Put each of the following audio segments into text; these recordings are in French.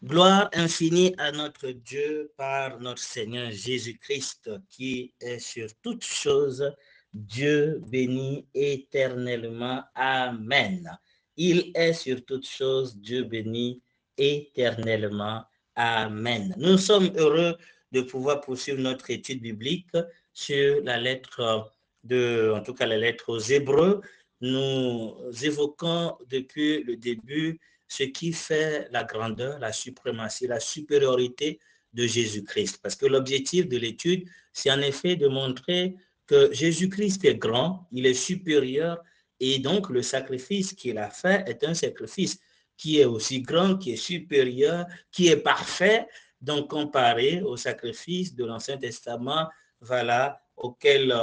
Gloire infinie à notre Dieu par notre Seigneur Jésus-Christ qui est sur toutes choses, Dieu béni éternellement. Amen. Il est sur toutes choses, Dieu béni éternellement. Amen. Nous sommes heureux de pouvoir poursuivre notre étude biblique sur la lettre en tout cas la lettre aux Hébreux. Nous évoquons depuis le début ce qui fait la grandeur, la suprématie, la supériorité de Jésus-Christ. Parce que l'objectif de l'étude, c'est en effet de montrer que Jésus-Christ est grand, il est supérieur, et donc le sacrifice qu'il a fait est un sacrifice qui est aussi grand, qui est supérieur, qui est parfait, donc comparé au sacrifice de l'Ancien Testament, voilà, auquel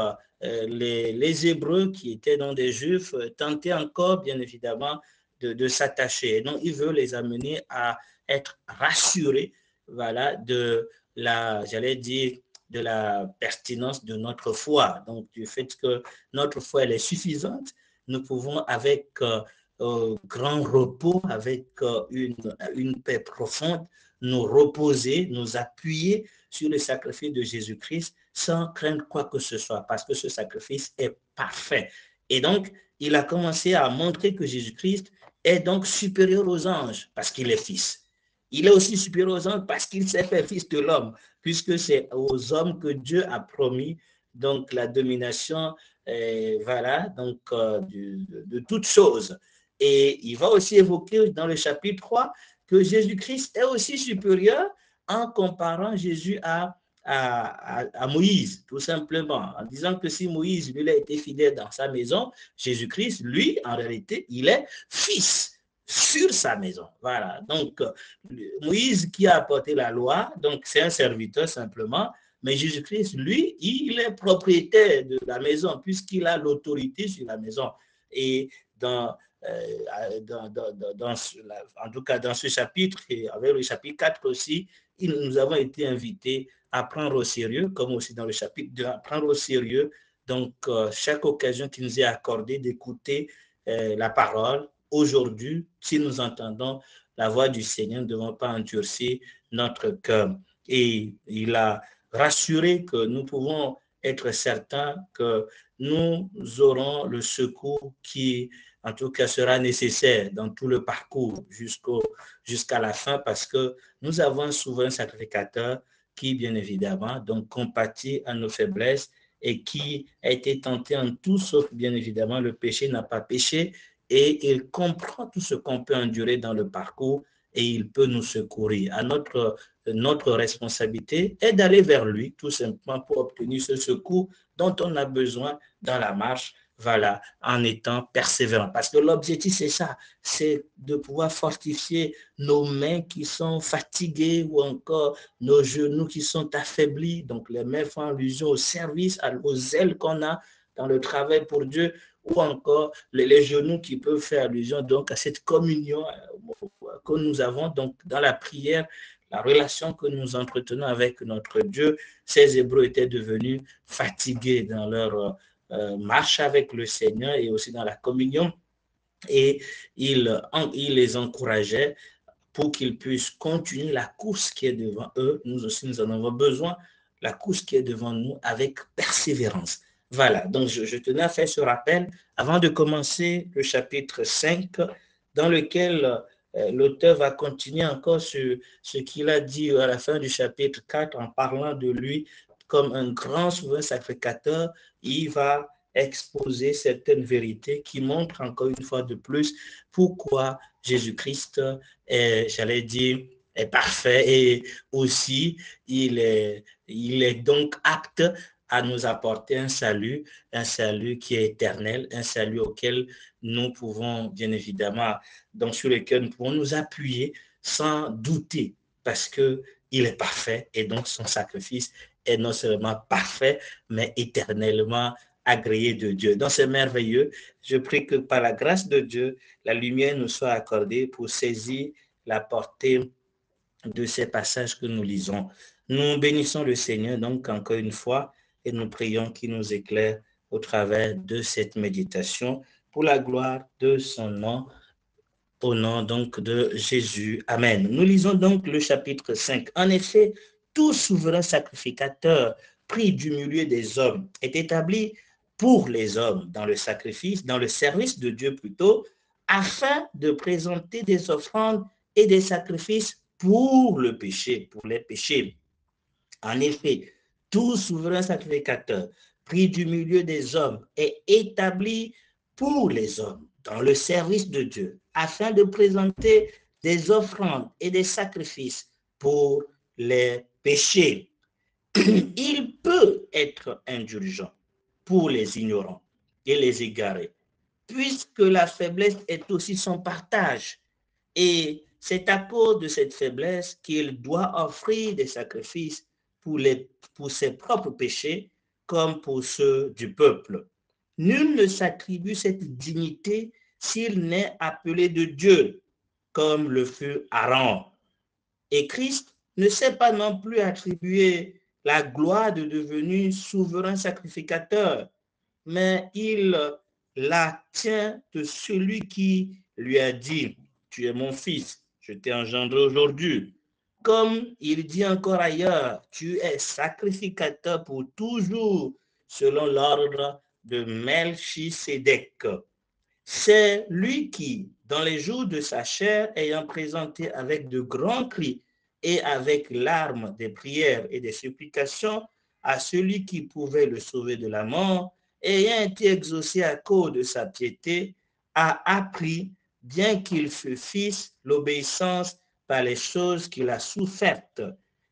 les Hébreux, qui étaient donc des Juifs, tentaient encore, bien évidemment, de s'attacher. Donc, il veut les amener à être rassurés, voilà, de la, j'allais dire, de la pertinence de notre foi. Donc, du fait que notre foi, elle est suffisante, nous pouvons avec grand repos, avec une paix profonde, nous reposer, nous appuyer sur le sacrifice de Jésus-Christ sans craindre quoi que ce soit, parce que ce sacrifice est parfait. Et donc, il a commencé à montrer que Jésus-Christ est donc supérieur aux anges parce qu'il est fils. Il est aussi supérieur aux anges parce qu'il s'est fait fils de l'homme, puisque c'est aux hommes que Dieu a promis donc la domination, voilà, donc de toutes choses. Et il va aussi évoquer dans le chapitre 3 que Jésus-Christ est aussi supérieur en comparant Jésus à Moïse, tout simplement, en disant que si Moïse, lui, a été fidèle dans sa maison, Jésus-Christ, lui, en réalité, il est fils sur sa maison. Voilà. Donc, Moïse qui a apporté la loi, donc c'est un serviteur simplement, mais Jésus-Christ, lui, il est propriétaire de la maison puisqu'il a l'autorité sur la maison. Et en tout cas dans ce chapitre, et avec le chapitre 4 aussi, nous avons été invités à prendre au sérieux, comme aussi dans le chapitre 2, à prendre au sérieux donc chaque occasion qui nous est accordée d'écouter la parole. Aujourd'hui, si nous entendons la voix du Seigneur, nous ne devons pas endurcir notre cœur. Et il a rassuré que nous pouvons être certains que nous aurons le secours qui, en tout cas, sera nécessaire dans tout le parcours jusqu'à la fin, parce que nous avons un souverain sacrificateur qui, bien évidemment, donc compatit à nos faiblesses et qui a été tenté en tout, sauf bien évidemment le péché n'a pas péché, et il comprend tout ce qu'on peut endurer dans le parcours et il peut nous secourir. Notre responsabilité est d'aller vers lui tout simplement pour obtenir ce secours dont on a besoin dans la marche, voilà, en étant persévérant. Parce que l'objectif, c'est ça, c'est de pouvoir fortifier nos mains qui sont fatiguées ou encore nos genoux qui sont affaiblis. Donc, les mains font allusion au service, aux ailes qu'on a dans le travail pour Dieu, ou encore les genoux qui peuvent faire allusion donc à cette communion que nous avons donc dans la prière, la relation que nous entretenons avec notre Dieu. Ces Hébreux étaient devenus fatigués dans leur marche avec le Seigneur et aussi dans la communion, et il les encourageait pour qu'ils puissent continuer la course qui est devant eux. Nous aussi, nous en avons besoin, la course qui est devant nous avec persévérance. Voilà, donc je tenais à faire ce rappel avant de commencer le chapitre 5, dans lequel l'auteur va continuer encore sur ce qu'il a dit à la fin du chapitre 4 en parlant de lui comme un grand souverain sacrificateur. Il va exposer certaines vérités qui montrent encore une fois de plus pourquoi Jésus-Christ est, j'allais dire, est parfait, et aussi il est donc apte à nous apporter un salut qui est éternel, un salut auquel nous pouvons bien évidemment, donc sur lequel nous pouvons nous appuyer sans douter, parce que il est parfait et donc son sacrifice est non seulement parfait, mais éternellement agréé de Dieu. Donc c'est merveilleux. Je prie que par la grâce de Dieu, la lumière nous soit accordée pour saisir la portée de ces passages que nous lisons. Nous bénissons le Seigneur donc encore une fois et nous prions qu'il nous éclaire au travers de cette méditation pour la gloire de son nom. Au nom donc de Jésus. Amen. Nous lisons donc le chapitre 5. En effet, tout souverain sacrificateur pris du milieu des hommes est établi pour les hommes dans le sacrifice, dans le service de Dieu plutôt, afin de présenter des offrandes et des sacrifices pour le péché, pour les péchés. En effet, tout souverain sacrificateur pris du milieu des hommes est établi pour les hommes dans le service de Dieu, afin de présenter des offrandes et des sacrifices pour les péchés. Il peut être indulgent pour les ignorants et les égarés, puisque la faiblesse est aussi son partage. Et c'est à cause de cette faiblesse qu'il doit offrir des sacrifices pour ses propres péchés comme pour ceux du peuple. Nul ne s'attribue cette dignité s'il n'est appelé de Dieu, comme le fut Aaron. Et Christ ne s'est pas non plus attribué la gloire de devenir souverain sacrificateur, mais il la tient de celui qui lui a dit, tu es mon fils, je t'ai engendré aujourd'hui. Comme il dit encore ailleurs, tu es sacrificateur pour toujours, selon l'ordre de Melchisédek. C'est lui qui, dans les jours de sa chair, ayant présenté avec de grands cris et avec larmes des prières et des supplications à celui qui pouvait le sauver de la mort, ayant été exaucé à cause de sa piété, a appris, bien qu'il fût fils, l'obéissance par les choses qu'il a souffertes,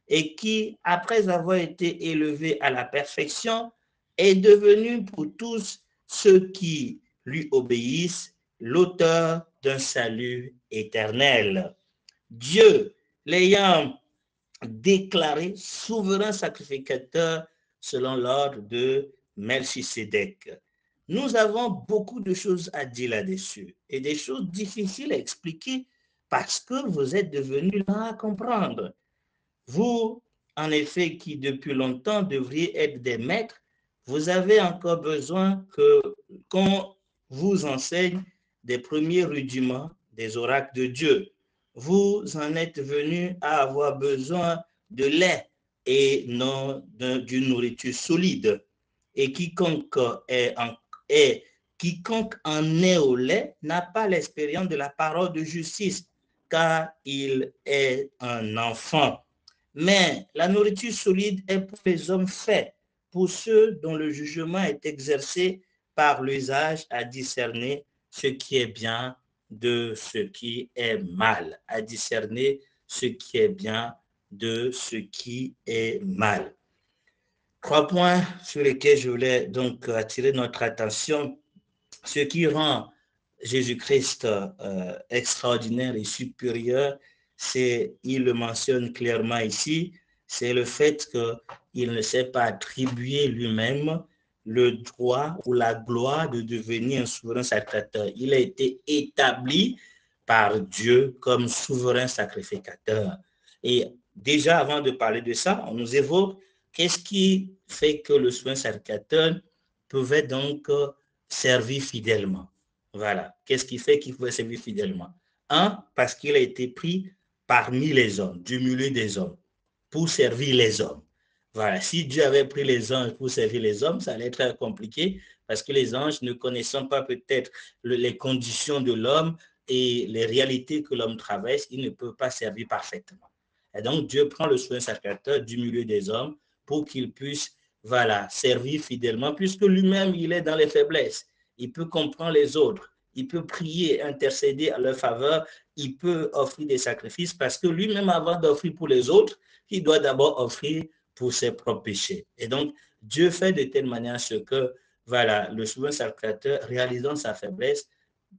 et qui, après avoir été élevé à la perfection, est devenu pour tous ceux qui lui obéissent, l'auteur d'un salut éternel. Dieu, l'ayant déclaré souverain sacrificateur selon l'ordre de Melchisédek. Nous avons beaucoup de choses à dire là-dessus et des choses difficiles à expliquer parce que vous êtes devenus lents à comprendre. Vous, en effet, qui depuis longtemps devriez être des maîtres, vous avez encore besoin qu'on vous enseigne des premiers rudiments des oracles de Dieu. Vous en êtes venus à avoir besoin de lait et non d'une nourriture solide. Et quiconque en est au lait n'a pas l'expérience de la parole de justice, car il est un enfant. Mais la nourriture solide est pour les hommes faits, pour ceux dont le jugement est exercé par l'usage à discerner ce qui est bien de ce qui est mal, à discerner ce qui est bien de ce qui est mal. 3 points sur lesquels je voulais donc attirer notre attention. Ce qui rend Jésus-Christ extraordinaire et supérieur, il le mentionne clairement ici, c'est le fait qu'il ne s'est pas attribué lui-même le droit ou la gloire de devenir un souverain sacrificateur. Il a été établi par Dieu comme souverain sacrificateur. Et déjà, avant de parler de ça, on nous évoque qu'est-ce qui fait que le souverain sacrificateur pouvait donc servir fidèlement. Voilà. Qu'est-ce qui fait qu'il pouvait servir fidèlement? Un, parce qu'il a été pris parmi les hommes, du milieu des hommes, pour servir les hommes. Voilà. Si Dieu avait pris les anges pour servir les hommes, ça allait être très compliqué parce que les anges, ne connaissant pas peut-être les conditions de l'homme et les réalités que l'homme traverse, ils ne peuvent pas servir parfaitement. Et donc, Dieu prend le soin sacrificateur du milieu des hommes pour qu'il puisse servir fidèlement, puisque lui-même, il est dans les faiblesses. Il peut comprendre les autres. Il peut prier, intercéder à leur faveur. Il peut offrir des sacrifices parce que lui-même, avant d'offrir pour les autres, il doit d'abord offrir pour ses propres péchés. Et donc, Dieu fait de telle manière ce que, le souverain sacrificateur, réalisant sa faiblesse,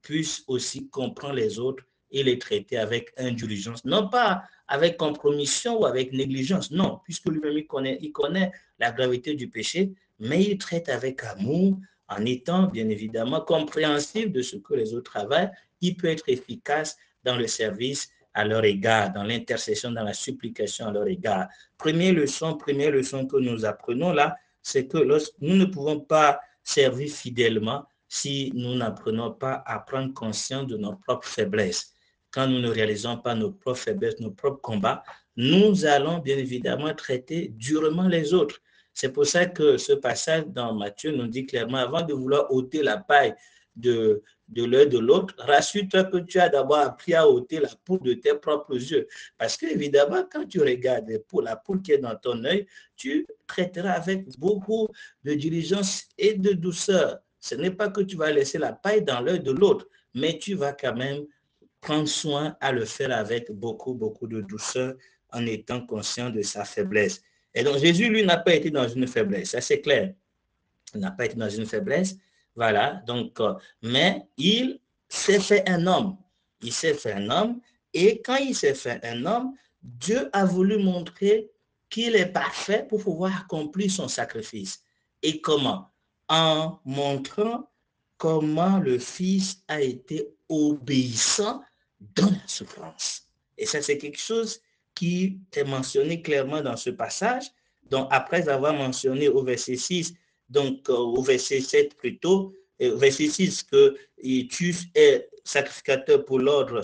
puisse aussi comprendre les autres et les traiter avec indulgence. Non pas avec compromission ou avec négligence, non, puisque lui-même il connaît la gravité du péché, mais il traite avec amour en étant bien évidemment compréhensif de ce que les autres travaillent. Il peut être efficace dans le service à leur égard, dans l'intercession, dans la supplication à leur égard. Première leçon que nous apprenons là, c'est que nous ne pouvons pas servir fidèlement si nous n'apprenons pas à prendre conscience de nos propres faiblesses. quand nous ne réalisons pas nos propres faiblesses, nos propres combats, nous allons bien évidemment traiter durement les autres. C'est pour ça que ce passage dans Matthieu nous dit clairement, avant de vouloir ôter la paille de l'un de l'autre, rassure-toi que tu as d'abord appris à ôter la poudre de tes propres yeux. Parce que, évidemment, quand tu regardes la poudre qui est dans ton œil, tu traiteras avec beaucoup de diligence et de douceur. Ce n'est pas que tu vas laisser la paille dans l'œil de l'autre, mais tu vas quand même prendre soin à le faire avec beaucoup, beaucoup de douceur en étant conscient de sa faiblesse. Et donc, Jésus, lui, n'a pas été dans une faiblesse, ça c'est clair. Il n'a pas été dans une faiblesse, voilà. Donc, mais il s'est fait un homme. Il s'est fait un homme, et quand il s'est fait un homme, Dieu a voulu montrer qu'il est parfait pour pouvoir accomplir son sacrifice. Et comment? En montrant comment le Fils a été obéissant dans la souffrance. Et ça, c'est quelque chose qui est mentionné clairement dans ce passage. Donc, après avoir mentionné au verset 6, donc au verset 7 plutôt, au verset 6, que tu es sacrificateur pour l'ordre,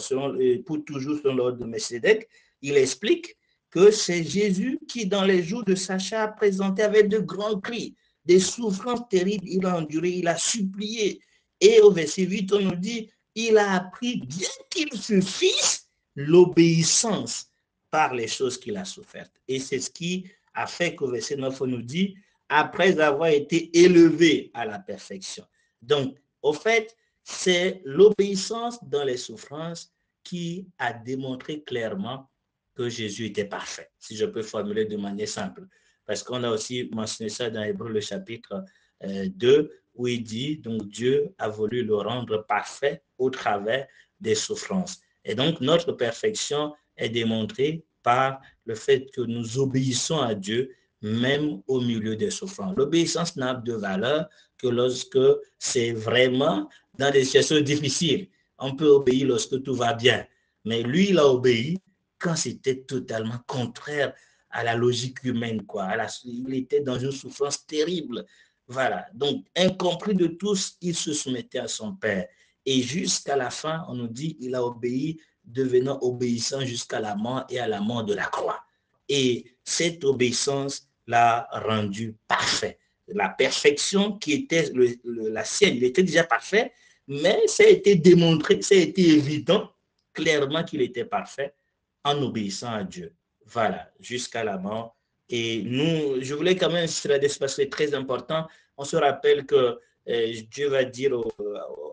pour toujours selon l'ordre de Melchizedek, il explique que c'est Jésus qui, dans les jours de Sacha, a présenté avec de grands cris, des souffrances terribles, il a enduré, il a supplié. Et au verset 8, on nous dit, il a appris, bien qu'il fût fils, l'obéissance par les choses qu'il a souffertes. Et c'est ce qui a fait qu'au verset 9, on nous dit, après avoir été élevé à la perfection. Donc, au fait, c'est l'obéissance dans les souffrances qui a démontré clairement que Jésus était parfait, si je peux formuler de manière simple. Parce qu'on a aussi mentionné ça dans Hébreux, le chapitre 2, où il dit, donc Dieu a voulu le rendre parfait au travers des souffrances. Et donc, notre perfection est démontrée par le fait que nous obéissons à Dieu, même au milieu des souffrances. L'obéissance n'a de valeur que lorsque c'est vraiment dans des situations difficiles. On peut obéir lorsque tout va bien, mais lui, il a obéi quand c'était totalement contraire à la logique humaine, quoi. Il était dans une souffrance terrible. Voilà. Donc, incompris de tous, il se soumettait à son Père. Et jusqu'à la fin, on nous dit, il a obéi, devenant obéissant jusqu'à la mort et à la mort de la croix. Et cette obéissance l'a rendu parfait. La perfection qui était la sienne, il était déjà parfait, mais ça a été démontré, ça a été évident, clairement qu'il était parfait en obéissant à Dieu. Voilà, jusqu'à la mort. Et nous, je voulais quand même insister là-dessus parce que c'est très important. On se rappelle que Dieu va dire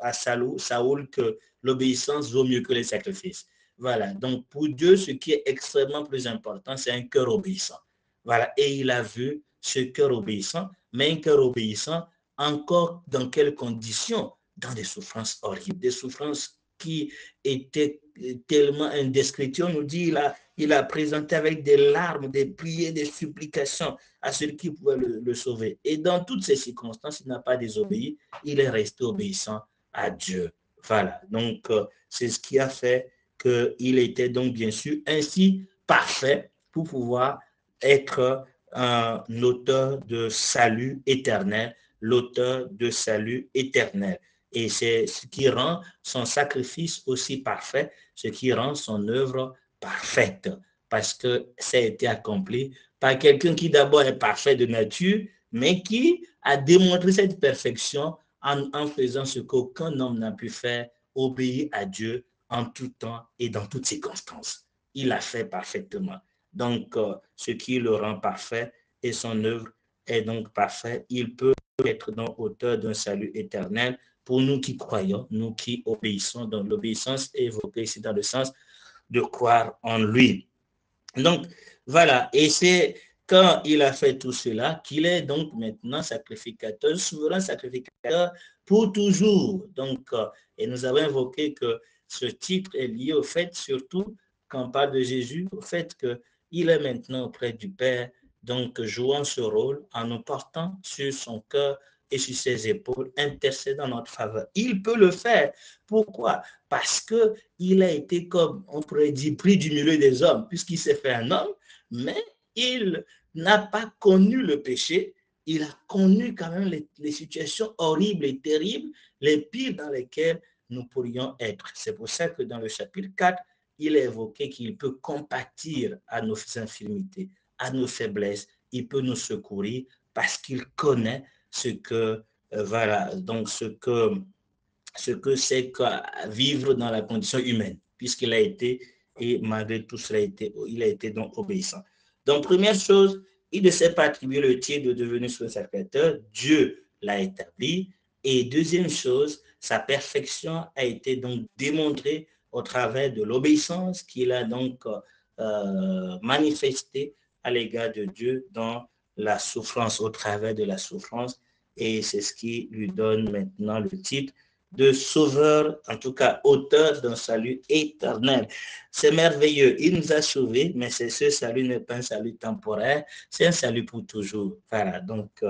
à Saoul que l'obéissance vaut mieux que les sacrifices. Voilà, donc pour Dieu, ce qui est extrêmement plus important, c'est un cœur obéissant. Voilà, et il a vu ce cœur obéissant, mais un cœur obéissant, encore dans quelles conditions? Dans des souffrances horribles, des souffrances qui étaient tellement indescriptibles. On nous dit il a présenté avec des larmes, des prières, des supplications à celui qui pouvait le sauver. Et dans toutes ces circonstances, il n'a pas désobéi, il est resté obéissant à Dieu. Voilà, donc c'est ce qui a fait qu'il était donc bien sûr ainsi parfait pour pouvoir être un auteur de salut éternel, l'auteur de salut éternel. Et c'est ce qui rend son sacrifice aussi parfait, ce qui rend son œuvre parfaite, parce que ça a été accompli par quelqu'un qui d'abord est parfait de nature, mais qui a démontré cette perfection en faisant ce qu'aucun homme n'a pu faire, obéir à Dieu en tout temps et dans toutes circonstances. Il l'a fait parfaitement. Donc, ce qui le rend parfait et son œuvre est donc parfaite. Il peut être donc auteur d'un salut éternel pour nous qui croyons, nous qui obéissons. Donc, l'obéissance est évoquée ici dans le sens de croire en lui. Donc, voilà. Et c'est quand il a fait tout cela qu'il est donc maintenant sacrificateur, souverain sacrificateur pour toujours. Donc, et nous avons invoqué que ce titre est lié au fait, surtout quand on parle de Jésus, au fait qu'il est maintenant auprès du Père, donc jouant ce rôle en nous portant sur son cœur et sur ses épaules, intercédant en notre faveur. Il peut le faire. Pourquoi? Parce qu'il a été, comme on pourrait dire, pris du milieu des hommes, puisqu'il s'est fait un homme, mais il n'a pas connu le péché, il a connu quand même les situations horribles et terribles, les pires dans lesquelles nous pourrions être. C'est pour ça que dans le chapitre 4, il est évoqué qu'il peut compatir à nos infirmités, à nos faiblesses, il peut nous secourir parce qu'il connaît ce que, voilà, donc ce que c'est que vivre dans la condition humaine, puisqu'il a été, et malgré tout cela, il a été donc obéissant. Donc, première chose, il ne s'est pas attribué le titre de devenir son sacrificateur, Dieu l'a établi. Et deuxième chose, sa perfection a été donc démontrée au travers de l'obéissance qu'il a donc manifestée à l'égard de Dieu dans la souffrance, au travers de la souffrance. Et c'est ce qui lui donne maintenant le titre de sauveur, en tout cas auteur d'un salut éternel. C'est merveilleux, il nous a sauvés, mais ce salut n'est pas un salut temporaire, c'est un salut pour toujours. Voilà, donc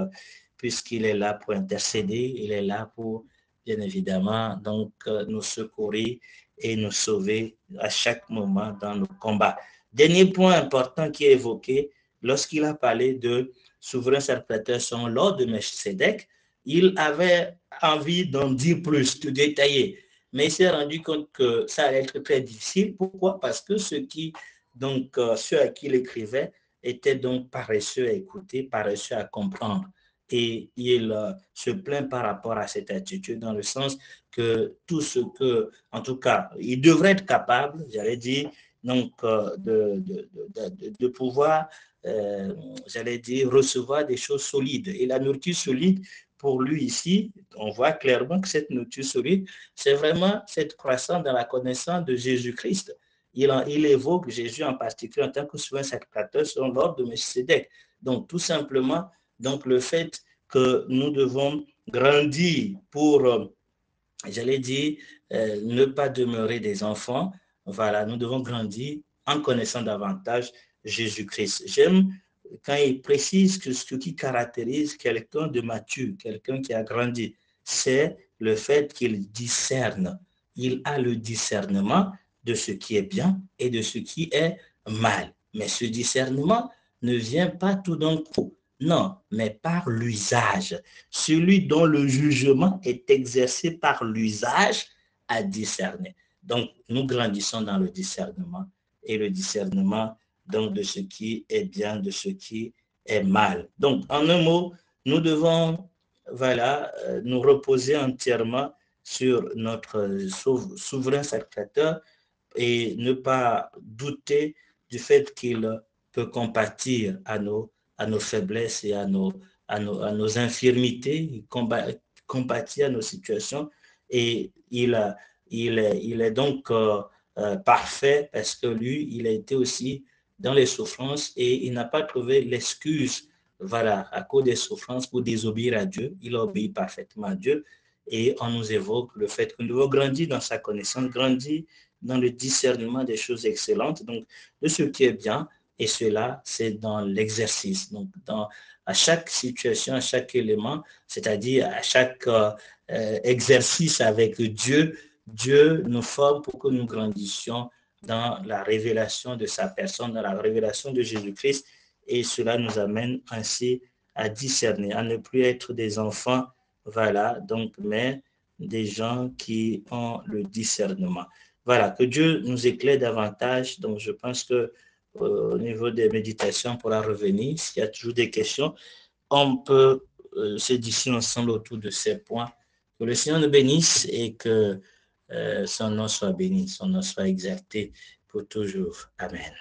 puisqu'il est là pour intercéder, il est là pour, bien évidemment, donc nous secourir et nous sauver à chaque moment dans nos combats. Dernier point important qui est évoqué, lorsqu'il a parlé de souverain sacrificateur selon l'ordre de Melchisédek, il avait envie d'en dire plus, de détailler. Mais il s'est rendu compte que ça allait être très difficile. Pourquoi? Parce que ceux à qui il écrivait étaient donc paresseux à écouter, paresseux à comprendre. Et il se plaint par rapport à cette attitude dans le sens que tout ce que, en tout cas, il devrait être capable, j'allais dire, donc de pouvoir, j'allais dire, recevoir des choses solides. Et la nourriture solide, pour lui ici, on voit clairement que cette nourriture solide, c'est vraiment cette croissance dans la connaissance de Jésus-Christ. Il évoque Jésus en particulier en tant que souverain sacrificateur selon l'ordre de Melchisédek. Donc, tout simplement, donc le fait que nous devons grandir pour, j'allais dire, ne pas demeurer des enfants. Voilà, nous devons grandir en connaissant davantage Jésus-Christ. J'aime quand il précise que ce qui caractérise quelqu'un de mature, quelqu'un qui a grandi, c'est le fait qu'il discerne. Il a le discernement de ce qui est bien et de ce qui est mal. Mais ce discernement ne vient pas tout d'un coup. Non, mais par l'usage. Celui dont le jugement est exercé par l'usage à discerner. Donc, nous grandissons dans le discernement et le discernement donc de ce qui est bien, de ce qui est mal. Donc, en un mot, nous devons, voilà, nous reposer entièrement sur notre souverain sacrificateur et ne pas douter du fait qu'il peut compatir à nos faiblesses et à nos infirmités, il compatit à nos situations et il est donc parfait parce que lui, il a été aussi dans les souffrances et il n'a pas trouvé l'excuse, voilà, à cause des souffrances pour désobéir à Dieu. Il a obéi parfaitement à Dieu et on nous évoque le fait que nous devons grandir dans sa connaissance, grandir dans le discernement des choses excellentes, donc de ce qui est bien, et cela, c'est dans l'exercice. Donc, à chaque situation, à chaque élément, c'est-à-dire à chaque exercice avec Dieu, Dieu nous forme pour que nous grandissions dans la révélation de sa personne, dans la révélation de Jésus-Christ, et cela nous amène ainsi à discerner, à ne plus être des enfants, voilà, donc, mais des gens qui ont le discernement. Voilà, que Dieu nous éclaire davantage. Donc, je pense que au niveau des méditations, on pourra revenir. S'il y a toujours des questions, on peut s'édifier ensemble autour de ces points. Que le Seigneur nous bénisse et que son nom soit béni, son nom soit exalté pour toujours. Amen.